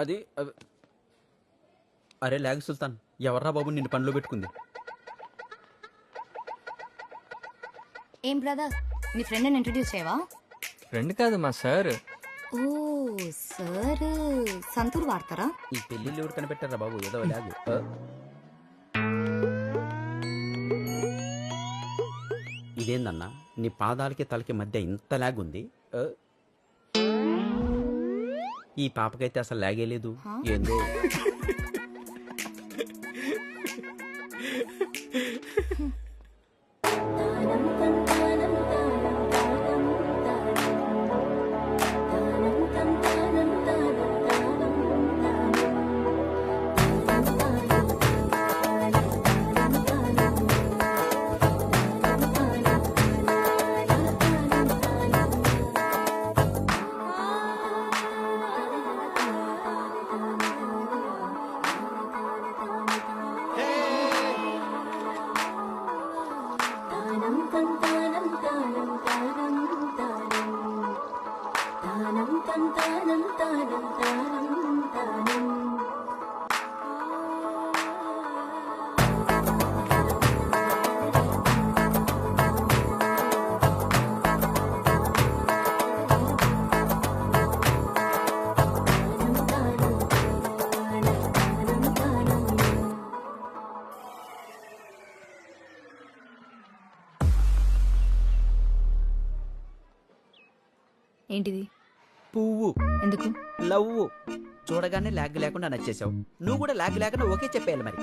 అది అరే లాగ్ సుల్తాన్, ఎవర్రా బాబు నిన్ను పనిలో పెట్టుకుంది? ఏం బ్రదర్, నీ ఫ్రెండ్ ఇంట్రడ్యూస్ చేయవా? ఫ్రెండ్ కాదు మా సార్. ఓ సార్, సంతూర్ వాడతారా? ఈ పెళ్లిళ్ళు ఎవరు కనిపెట్టారా బాబు? ఏదో లాగు. ఇదేందన్నా, నీ పాదాలకి తలకి మధ్య ఇంత లాగ్ ఉంది? ఈ పాపకైతే అసలు లాగే లేదు. ఏందో ఏంటిది? పువ్వు. ఎందుకు? లవ్. చూడగానే లాగ్ లేకుండా నచ్చేసావు. నువ్వు కూడా లాగ్ లేకుండా ఓకే చెప్పేయాలి మరి.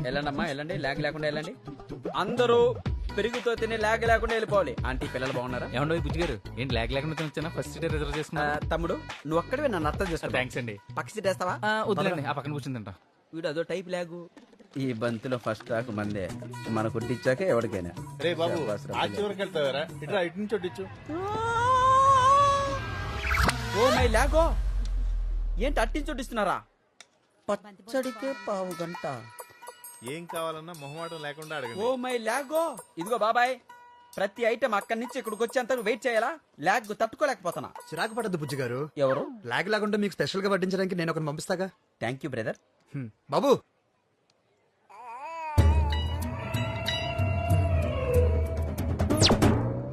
వెళ్ళండమ్మా, వెళ్ళండి. లాగ్ లేకుండా వెళ్ళండి. అందరూ పెరుగుతో తిని లాగ్ లేకుండా వెళ్ళిపోవాలి. ఆంటీ, పిల్లలు బాగున్నారా? ఏమండో బుజ్జి గారు, ఏంటి లాగ్ లేకుండా తినొచ్చానా? ఫస్ట్ సీట్ రిజర్వ్ చేసుకున్నా. తమ్ముడు, నువ్వు ఒక్కడివే నన్ను అర్థం చేసుకో. థ్యాంక్స్ అండి. పక్క సీట్ వేస్తావా? వద్దులేండి, ఆ పక్కన కూర్చుందంట. వీడు అదో టైప్ లాగు. ఈ బంతిలో ఫస్ట్ టాక్ మందే. మన కొట్టించాక ఎవరికైనా. రే బాబు, ఆ చివరికి వెళ్తావారా? ఇట్లా ఇటు నుంచి ఒడ్డిచ్చు. ఓ మై లాగో, ఏంటి అట్టించొడ్డిస్తున్నారా? పచ్చడికే పావు గంట. ఏం కావాలన్నా మొహమాటం లేకుండా అడగండి. ఓ మై లాగో. ఇదిగో బాబాయ్, ప్రతి ఐటమ్ అక్కడి నుంచి ఇక్కడికి వచ్చేంత వెయిట్ చేయాలా? లాగ్ తట్టుకోలేకపోతున్నా. చిరాకు పడద్దు బుజ్జి గారు. ఎవరు? లాగ్ లాగుంటే మీకు స్పెషల్ గా వడ్డించడానికి నేను ఒకరిని పంపిస్తాగా. Thank you brother. బాబు,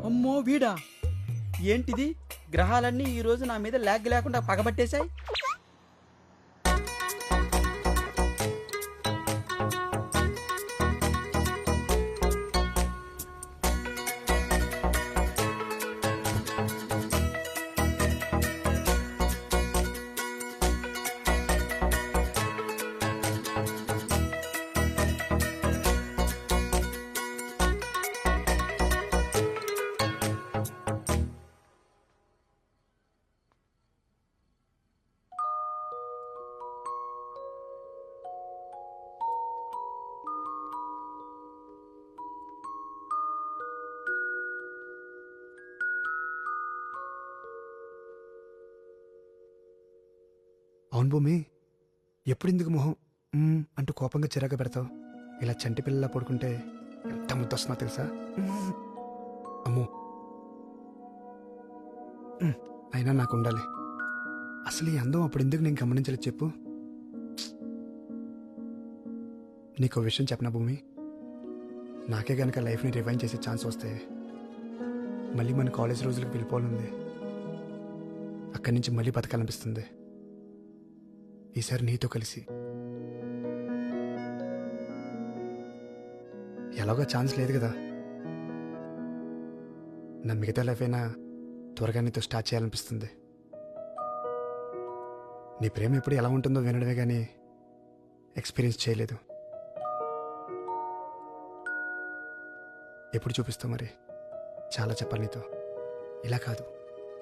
అమ్మో వీడా, ఏంటిది? గ్రహాలన్నీ ఈ రోజు నా మీద లాగ్ లేకుండా పగబట్టేశాయి. అవును భూమి, ఎప్పుడు ఇందుకు మొహం అంటూ కోపంగా చిరాకు పెడతావు? ఇలా చంటి పిల్లలా పడుకుంటే ఎంత ముద్దొస్తున్నా తెలుసా? అమ్మో, అయినా నాకు ఉండాలి. అసలు ఈ అందం అప్పుడు ఎందుకు నేను గమనించలేదు చెప్పు? నీకు విషయం చెప్పనా భూమి, నాకే గనక లైఫ్ని రివైండ్ చేసే ఛాన్స్ వస్తే మళ్ళీ మన కాలేజ్ రోజులకు వెళ్ళిపోవాలంది. అక్కడి నుంచి మళ్ళీ బతకాలనిపిస్తుంది. ఈసారి నీతో కలిసి. ఎలాగో ఛాన్స్ లేదు కదా, నా మిగతా లైఫ్ అయినా త్వరగా నీతో స్టార్ట్ చేయాలనిపిస్తుంది. నీ ప్రేమ ఎప్పుడు ఎలా ఉంటుందో వినడమే కానీ ఎక్స్పీరియన్స్ చేయలేదు. ఎప్పుడు చూపిస్తావు మరి? చాలా చెప్పాలి నీతో. ఇలా కాదు,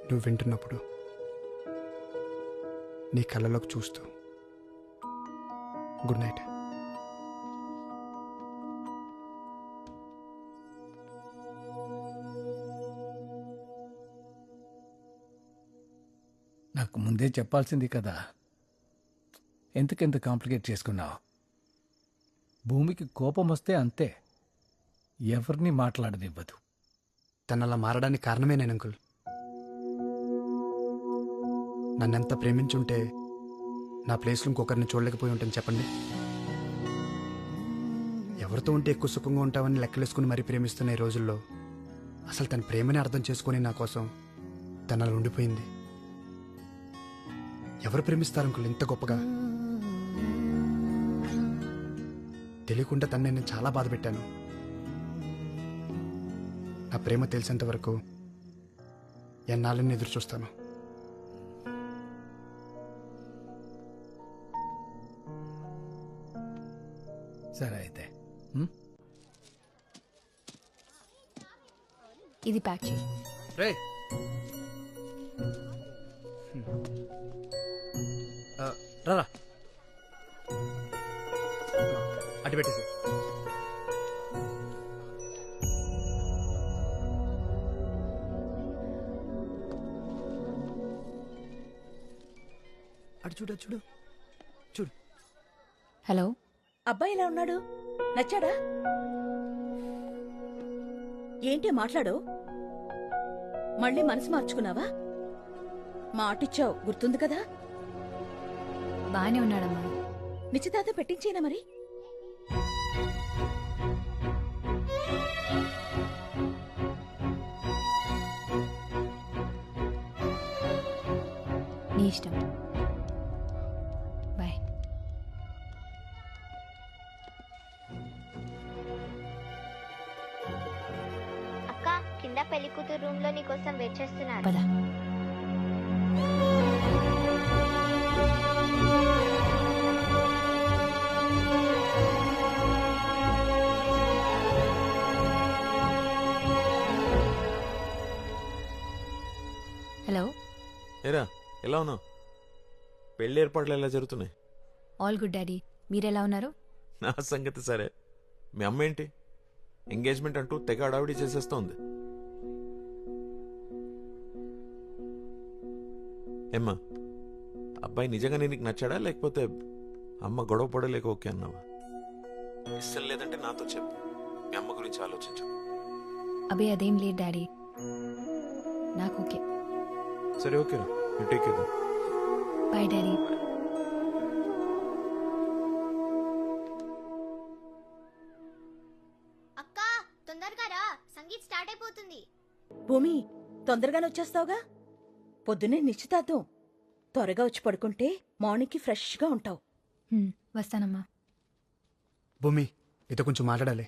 నువ్వు వింటున్నప్పుడు, నీ కళ్ళలోకి చూస్తూ. Good night. నాకు ముందే చెప్పాల్సింది కదా, ఎందుకెంత కాంప్లికేట్ చేసుకున్నావు? భూమికి కోపం వస్తే అంతే, ఎవరిని మాట్లాడనివ్వదు. తను అలా మారడానికి కారణమే నేను అంకుల్. నన్నెంత ప్రేమించుంటే నా ప్లేస్లో ఇంకొకరిని చూడలేకపోయి ఉంటాను చెప్పండి. ఎవరితో ఉంటే ఎక్కువ సుఖంగా ఉంటామని లెక్కలేసుకుని మరీ ప్రేమిస్తున్న ఈ రోజుల్లో అసలు తన ప్రేమని అర్థం చేసుకుని నా కోసం తను అలా ఉండిపోయింది. ఎవరు ప్రేమిస్తారు అంకుల్ ఇంత గొప్పగా? తెలియకుండా తను నేను చాలా బాధ పెట్టాను. నా ప్రేమ తెలిసేంత వరకు ఎన్నాళ్ళని ఎదురు చూస్తాను. సరే అయితే ఇది ప్యాక్ చేయి. రే రారా అటు పెట్టేసి. అటు చూడు చూడు చూడు. హలో, అబ్బాయి ఎలా ఉన్నాడు? నచ్చాడా? ఏంటి మాట్లాడు? మళ్ళీ మనసు మార్చుకున్నావా? మాటిచ్చావు గుర్తుంది కదా? బాగానే ఉన్నాడమ్మా. నిశ్చితార్థం పెట్టించేనా మరి? నీ ఇష్టం. బాయ్. అక్క కింద పెళ్లి కూతురు రూమ్ లో నీకోసం వెయిట్ చేస్తున్నారు. పద. హలో, ఏరా ఎలా ఉన్నావు? పెళ్లి ఏర్పాట్లు ఎలా జరుగుతున్నాయి? All good daddy. మీరెలా ఉన్నారు? నా సంగతి సరే. మీ అమ్మ ఏంటి ఎంగేజ్మెంట్ అంటూ తెగ అడావిడి చేసేస్తోంది. ఏమ్మా అబ్బాయి నిజంగానే నీకు నచ్చాడా లేకపోతే అమ్మ గొడవ పడలేక ఓకే అన్నావా? ఇష్టం లేదంటే నాతో చెప్పు. మీ అమ్మ గురించి ఆలోచించు. అబే అదేం లేదు డాడీ, నాకు ఓకే. సరే ఓకేరా, you take care. Bye daddy. అక్క తొందరగా రా, సంగీత్ స్టార్ట్ అయిపోతుంది. భూమి తొందరగానే వచ్చేస్తావుగా? పొద్దున్నే నిశ్చితార్థం. త్వరగా వచ్చి పడుకుంటే మార్నింగ్కి ఫ్రెష్గా ఉంటావు. వస్తానమ్మా. భూమి మీతో కొంచెం మాట్లాడాలి.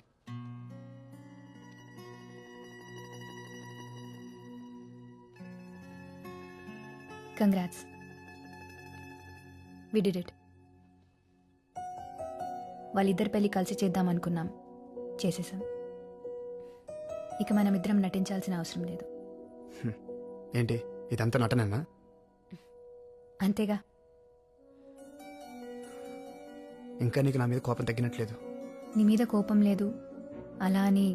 Congrats, we did it. వాళ్ళిద్దరి పెళ్లి కలిసి చేద్దాం అనుకున్నాం, చేసేసాం. ఇక మనమిద్దరం నటించాల్సిన అవసరం లేదు. ఏంటి ఇదంతా నటనన్నా? అంతేగా. ఇంకా నీకు నా మీద కోపం తగ్గినట్లేదు. నీ మీద కోపం లేదు, అలా అని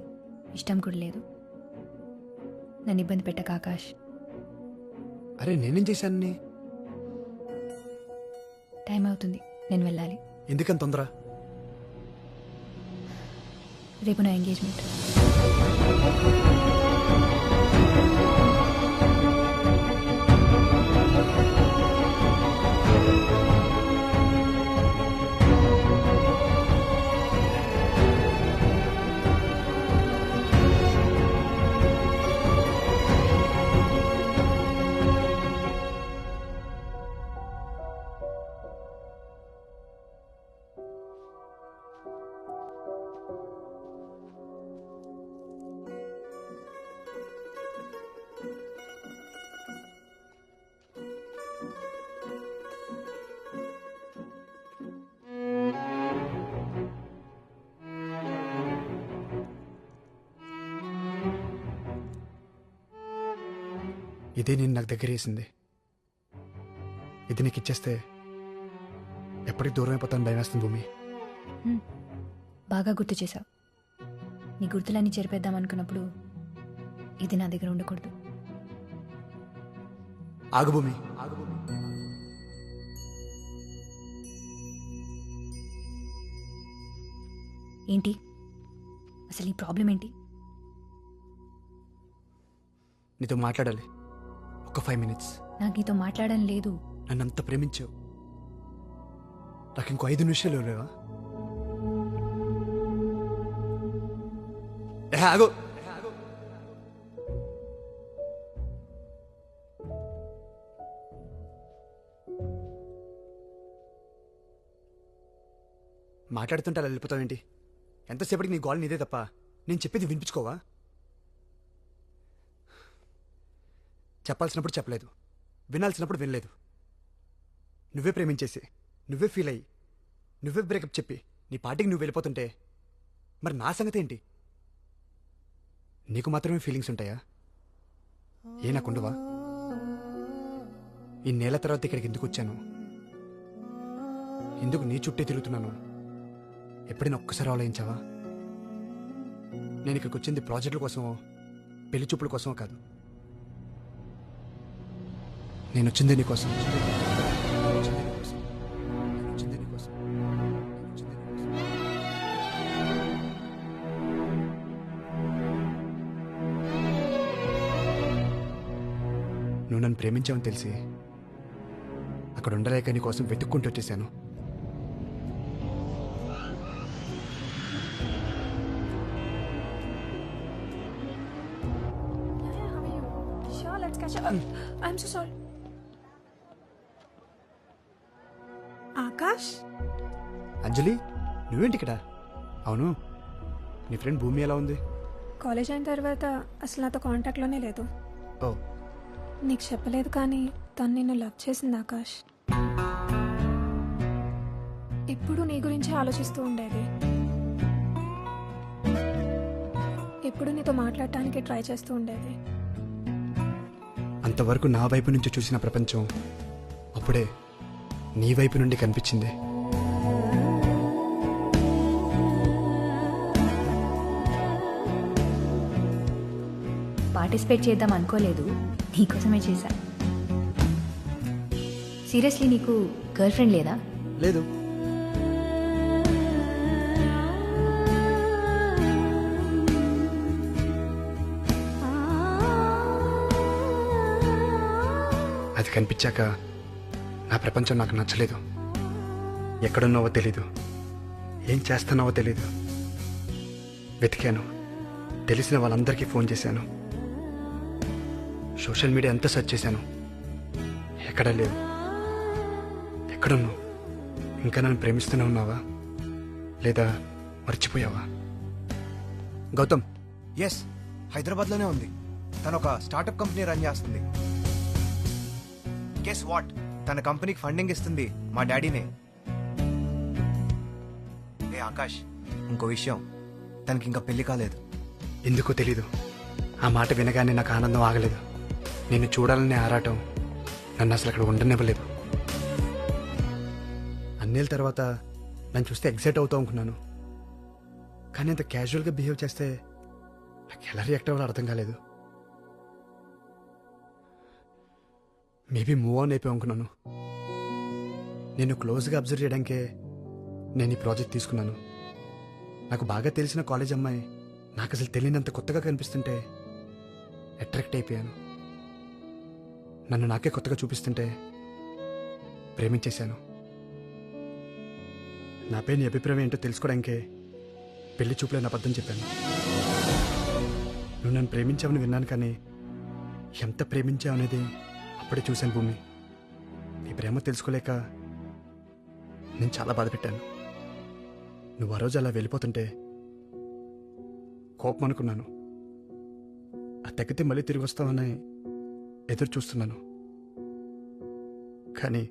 ఇష్టం కూడా లేదు. నన్ను ఇబ్బంది పెట్టక ఆకాష్. అరే నేనేం చేశాను? టైం అవుతుంది, నేను వెళ్ళాలి. ఎందుకని తొందర? రేపు నా ఎంగేజ్మెంట్. ఇదే నేను నాకు దగ్గర వేసింది. ఇది నీకు ఇచ్చేస్తే ఎప్పటికి దూరం అయిపోతాను భయం వేస్తుంది భూమి. బాగా గుర్తు చేశావు. నీ గుర్తులన్నీ చెరిపేద్దాం అనుకున్నప్పుడు ఇది నా దగ్గర ఉండకూడదు. ఆగు భూమి, ఆగు భూమి. ఏంటి అసలు ఈ ప్రాబ్లం ఏంటి? నీతో మాట్లాడాలి. ఒక 5 minutes. నాకు నీతో మాట్లాడడం లేదు. నన్ను అంత ప్రేమించావు. నాకు ఇంకో 5 నిమిషాలు లేవా? ఆగో. మాట్లాడుతుంటే అలా వెళ్ళిపోతావేంటి? ఎంతసేపటికి నీ గోల్ నీదే తప్ప నేను చెప్పేది వినిపించుకోవా? చెప్పాల్సినప్పుడు చెప్పలేదు, వినాల్సినప్పుడు వినలేదు. నువ్వే ప్రేమించేసి, నువ్వే ఫీల్ అయ్యి, నువ్వే బ్రేకప్ చెప్పి నీ పార్టీకి నువ్వు వెళ్ళిపోతుంటే మరి నా సంగతి ఏంటి? నీకు మాత్రమే ఫీలింగ్స్ ఉంటాయా? ఏ నాకుండవా? ఈ నెల తర్వాత ఇక్కడికి ఎందుకు వచ్చాను? ఎందుకు నీ చుట్టే తిరుగుతున్నాను? ఎప్పుడైనా ఒక్కసారి ఆలోచించావా? నేను ఇక్కడికి వచ్చింది ప్రాజెక్టుల కోసమో పెళ్లి చూపుల కోసమో కాదు. నేను వచ్చింది నీ కోసం. నువ్వు నన్ను ప్రేమించావని తెలిసి అక్కడ ఉండలేక నీ కోసం వెతుక్కుంటూ వచ్చేసాను. ఆకాష్, అంజలి, నువ్వేంటి ఇక్కడ? అవును, నీ ఫ్రెండ్ భూమి ఎలా ఉంది? కాలేజ్ అయిన తర్వాత అసలు నాతో కాంటాక్ట్లోనే లేదు. ఓ, నీకు చెప్పలేదు కానీ తను నిన్ను లవ్ చేసింది ఆకాష్. ఎప్పుడు నీ గురించి ఆలోచిస్తూ ఉండేది. ఎప్పుడు నీతో మాట్లాడటానికి ట్రై చేస్తూ ఉండేది. అంతవరకు నా వైపు నుంచి చూసిన ప్రపంచం అప్పుడే నీ వైపు నుండి కనిపించింది. పార్టిసిపేట్ చేద్దాం అనుకోలేదు, నీకోసమే చేశా. సీరియస్లీ, నీకు గర్ల్ ఫ్రెండ్ లేదా? లేదు. అది కనిపించాక నా ప్రపంచం నాకు నచ్చలేదు. ఎక్కడున్నావో తెలీదు, ఏం చేస్తున్నావో తెలీదు. వెతికాను, తెలిసిన వాళ్ళందరికీ ఫోన్ చేశాను, సోషల్ మీడియా అంతా సెర్చ్ చేశాను. ఎక్కడా లేవు. ఎక్కడున్నావు? ఇంకా నన్ను ప్రేమిస్తూనే ఉన్నావా లేదా మర్చిపోయావా? గౌతమ్, ఎస్, హైదరాబాద్లోనే ఉంది. తను ఒక స్టార్టప్ కంపెనీ రన్ చేస్తుంది. గెస్ వాట్, తన కంపెనీకి ఫండింగ్ ఇస్తుంది మా డాడీనే. ఏ ఆకాష్, ఇంకో విషయం, తనకి ఇంకా పెళ్లి కాలేదు. ఎందుకో తెలీదు, ఆ మాట వినగానే నాకు ఆనందం ఆగలేదు. నిన్ను చూడాలనే ఆరాటం నన్ను అసలు అక్కడ ఉండనివ్వలేదు. అన్నేళ్ళ తర్వాత నన్ను చూస్తే ఎగ్జైట్ అవుతావు అనుకున్నాను, కానీ అంత క్యాజువల్గా బిహేవ్ చేస్తే నాకు ఎలా రియాక్ట్ అవ్వాలో అర్థం కాలేదు. మేబీ మూవ్ ఆన్ అయిపోయి అనుకున్నాను. నేను క్లోజ్గా అబ్జర్వ్ చేయడానికే నేను ఈ ప్రాజెక్ట్ తీసుకున్నాను. నాకు బాగా తెలిసిన కాలేజ్ అమ్మాయి నాకు అసలు తెలియనంత కొత్తగా కనిపిస్తుంటే అట్రాక్ట్ అయిపోయాను. నన్ను నాకే కొత్తగా చూపిస్తుంటే ప్రేమించేశాను. నాపై నీ అభిప్రాయం ఏంటో తెలుసుకోవడానికే పెళ్లి చూపులేని అబద్ధం చెప్పాను. నువ్వు నన్ను ప్రేమించావని విన్నాను, కానీ ఎంత ప్రేమించావు అనేది అప్పుడే చూశాను భూమి. నీ ప్రేమ తెలుసుకోలేక నేను చాలా బాధ పెట్టాను. నువ్వు ఆ రోజు అలా వెళ్ళిపోతుంటే కోపం అనుకున్నాను. ఆ తగ్గితే మళ్ళీ తిరిగి వస్తావని ఎదురు చూస్తున్నాను. కానీ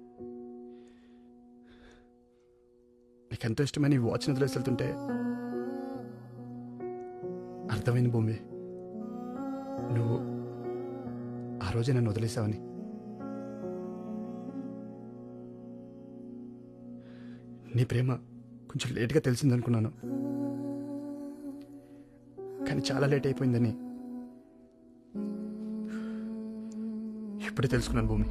నీకెంతో ఇష్టమైన ఈ వాచ్ని వదిలేసి వెళ్తుంటే అర్థమైంది భూమి, నువ్వు ఆ రోజే నన్ను వదిలేసావని. నీ ప్రేమ కొంచెం లేట్గా తెలిసిందనుకున్నాను, కానీ చాలా లేట్ అయిపోయిందని ఇప్పుడే తెలుసుకున్నాను భూమి.